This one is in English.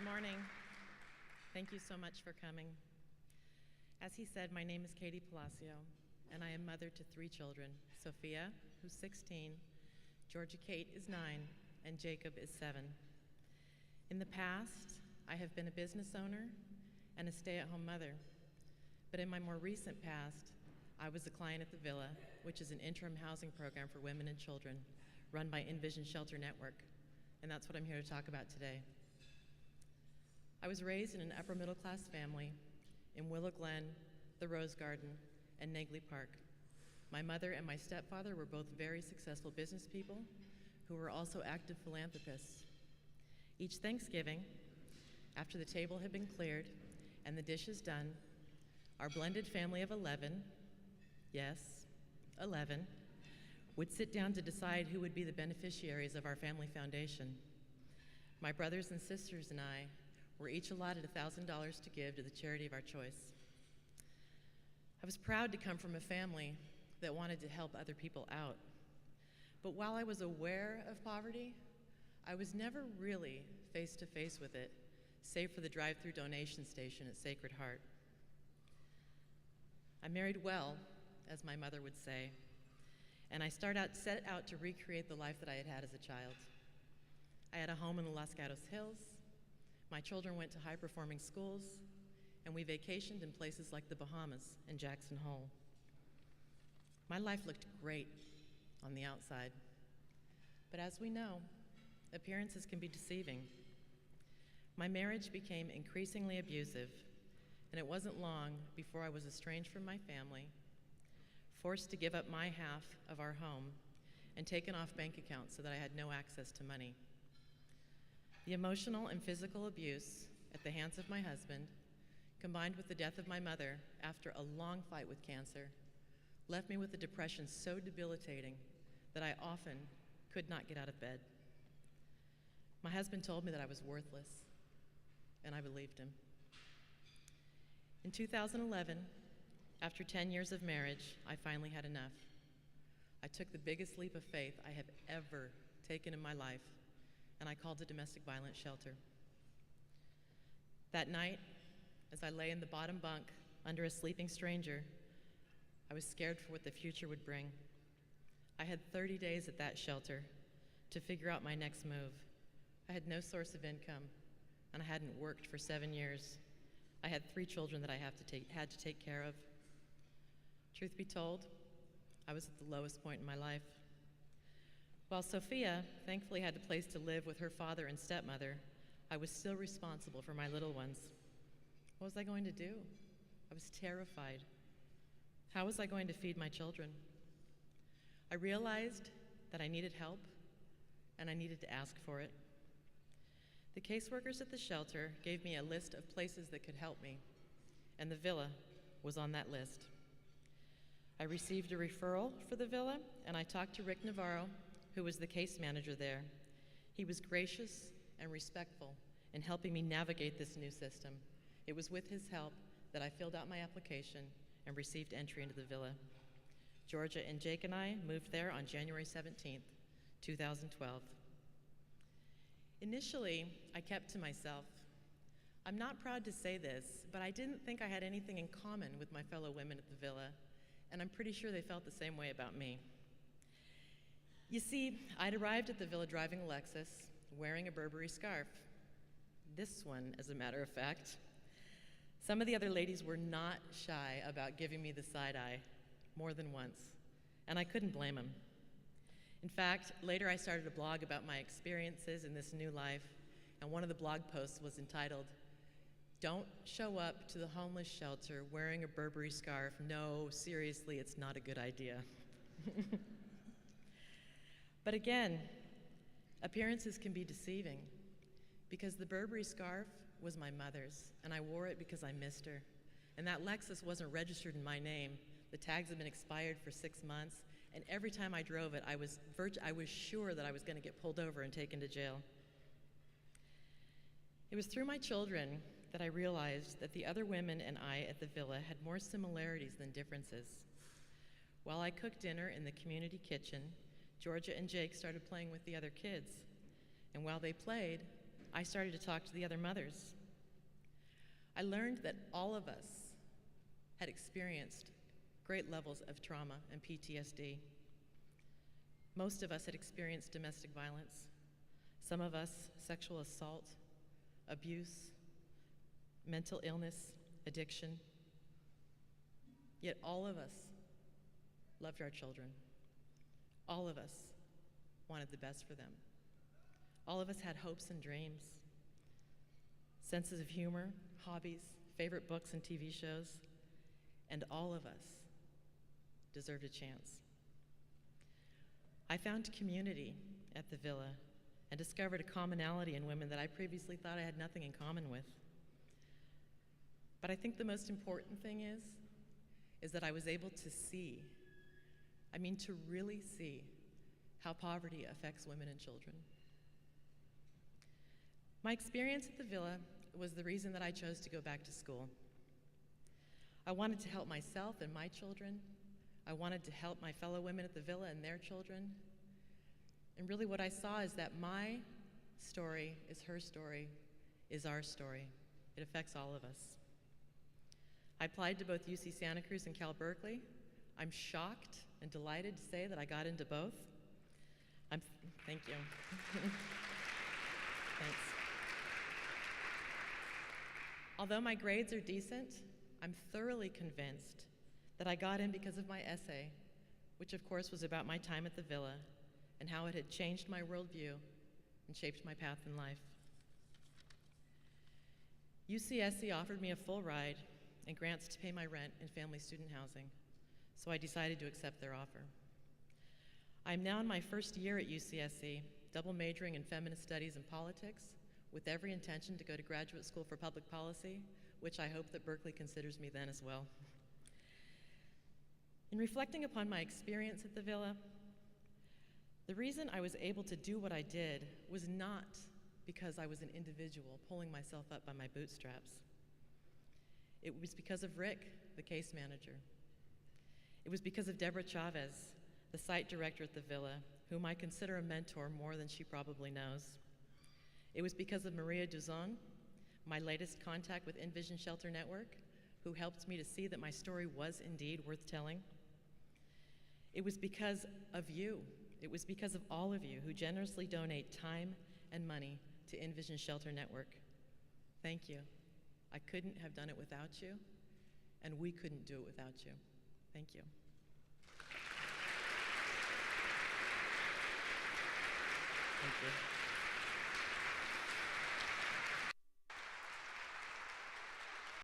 Good morning. Thank you so much for coming. As he said, my name is Katie Palacio, and I am mother to 3 children, Sophia, who's 16, Georgia Kate is 9, and Jacob is 7. In the past, I have been a business owner and a stay-at-home mother, but in my more recent past, I was a client at the Villa, which is an interim housing program for women and children run by InnVision Shelter Network, and that's what I'm here to talk about today. I was raised in an upper middle class family in Willow Glen, the Rose Garden, and Negley Park. My mother and my stepfather were both very successful business people who were also active philanthropists. Each Thanksgiving, after the table had been cleared and the dishes done, our blended family of 11, yes, 11, would sit down to decide who would be the beneficiaries of our family foundation. My brothers and sisters and I were each allotted $1,000 to give to the charity of our choice. I was proud to come from a family that wanted to help other people out. But while I was aware of poverty, I was never really face to face with it, save for the drive-through donation station at Sacred Heart. I married well, as my mother would say, and I set out to recreate the life that I had had as a child. I had a home in the Los Gatos Hills. My children went to high-performing schools, and we vacationed in places like the Bahamas and Jackson Hole. My life looked great on the outside, but as we know, appearances can be deceiving. My marriage became increasingly abusive, and it wasn't long before I was estranged from my family, forced to give up my half of our home, and taken off bank accounts so that I had no access to money. The emotional and physical abuse at the hands of my husband, combined with the death of my mother after a long fight with cancer, left me with a depression so debilitating that I often could not get out of bed. My husband told me that I was worthless, and I believed him. In 2011, after 10 years of marriage, I finally had enough. I took the biggest leap of faith I have ever taken in my life, and I called a domestic violence shelter. That night, as I lay in the bottom bunk under a sleeping stranger, I was scared for what the future would bring. I had 30 days at that shelter to figure out my next move. I had no source of income, and I hadn't worked for 7 years. I had 3 children that I had to take care of. Truth be told, I was at the lowest point in my life. While Sophia thankfully had a place to live with her father and stepmother, I was still responsible for my little ones. What was I going to do? I was terrified. How was I going to feed my children? I realized that I needed help, and I needed to ask for it. The caseworkers at the shelter gave me a list of places that could help me, and the Villa was on that list. I received a referral for the Villa, and I talked to Rick Navarro, who was the case manager there. He was gracious and respectful in helping me navigate this new system. It was with his help that I filled out my application and received entry into the Villa. Georgia and Jake and I moved there on January 17th, 2012. Initially, I kept to myself. I'm not proud to say this, but I didn't think I had anything in common with my fellow women at the Villa, and I'm pretty sure they felt the same way about me. You see, I'd arrived at the Villa driving a Lexus, wearing a Burberry scarf. This one, as a matter of fact. Some of the other ladies were not shy about giving me the side eye more than once, and I couldn't blame them. In fact, later I started a blog about my experiences in this new life, and one of the blog posts was entitled, "Don't show up to the homeless shelter wearing a Burberry scarf. No, seriously, it's not a good idea." But again, appearances can be deceiving, because the Burberry scarf was my mother's, and I wore it because I missed her. And that Lexus wasn't registered in my name. The tags had been expired for 6 months, and every time I drove it, I was sure that I was going to get pulled over and taken to jail. It was through my children that I realized that the other women and I at the Villa had more similarities than differences. While I cooked dinner in the community kitchen, Georgia and Jake started playing with the other kids. And while they played, I started to talk to the other mothers. I learned that all of us had experienced great levels of trauma and PTSD. Most of us had experienced domestic violence. Some of us, sexual assault, abuse, mental illness, addiction. Yet all of us loved our children. All of us wanted the best for them. All of us had hopes and dreams, senses of humor, hobbies, favorite books and TV shows, and all of us deserved a chance. I found community at the villa and discovered a commonality in women that I previously thought I had nothing in common with. But I think the most important thing is that I was able to see, to really see how poverty affects women and children. My experience at the villa was the reason that I chose to go back to school. I wanted to help myself and my children. I wanted to help my fellow women at the villa and their children. And really what I saw is that my story is her story, is our story. It affects all of us. I applied to both UC Santa Cruz and Cal Berkeley. I'm shocked and delighted to say that I got into both. Thank you. Thanks. Although my grades are decent, I'm thoroughly convinced that I got in because of my essay, which of course was about my time at the villa and how it had changed my worldview and shaped my path in life. UCSC offered me a full ride and grants to pay my rent in family student housing, so I decided to accept their offer. I'm now in my first year at UCSC, double majoring in feminist studies and politics, with every intention to go to graduate school for public policy, which I hope that Berkeley considers me then as well. In reflecting upon my experience at the villa, the reason I was able to do what I did was not because I was an individual pulling myself up by my bootstraps. It was because of Rick, the case manager. It was because of Deborah Chavez, the site director at the villa, whom I consider a mentor more than she probably knows. It was because of Maria Duzon, my latest contact with InnVision Shelter Network, who helped me to see that my story was indeed worth telling. It was because of you. It was because of all of you who generously donate time and money to InnVision Shelter Network. Thank you. I couldn't have done it without you, and we couldn't do it without you. Thank you. Thank you.